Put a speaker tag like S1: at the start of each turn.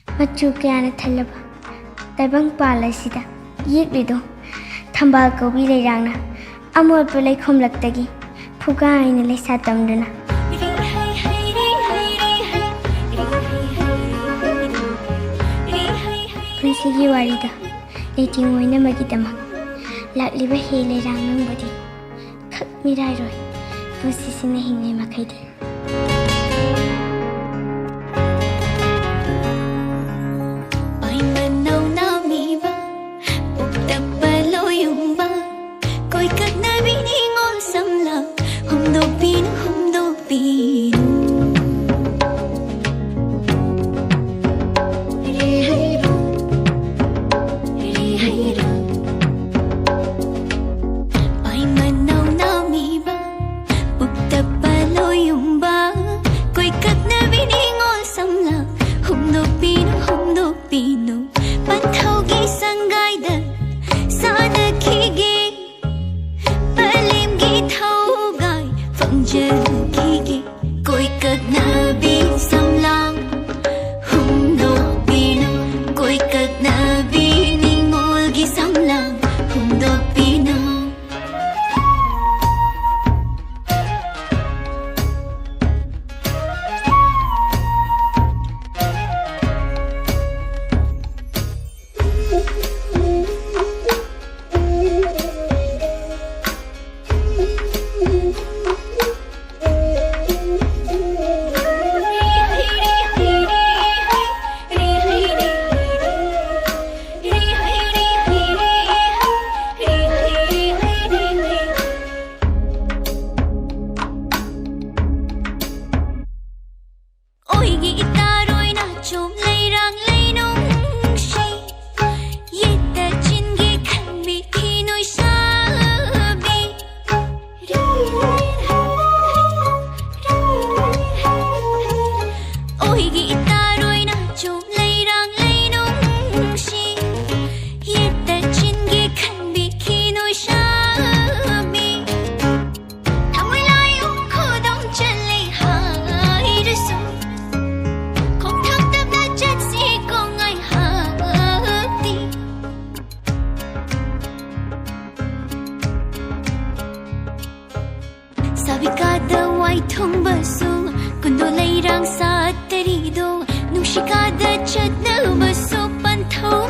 S1: मचु कयाना थल्लबा ताइबंग पालासिदा येक्लिदो थंबाल कौबी लेरांगना अमोलप लैखोमलक्तगी फुगाइना लेसा तमदुना पुंसिगी वारीदा लेटिंग ओइनमगिदमक लाक्लिबा हे लेरांग नंगबदी खक मिराइरोय पुंसिसिना हिंगै मखैदे
S2: Sabikada waithong baso kundo layrang sa tarido nung shikada chat na baso panthau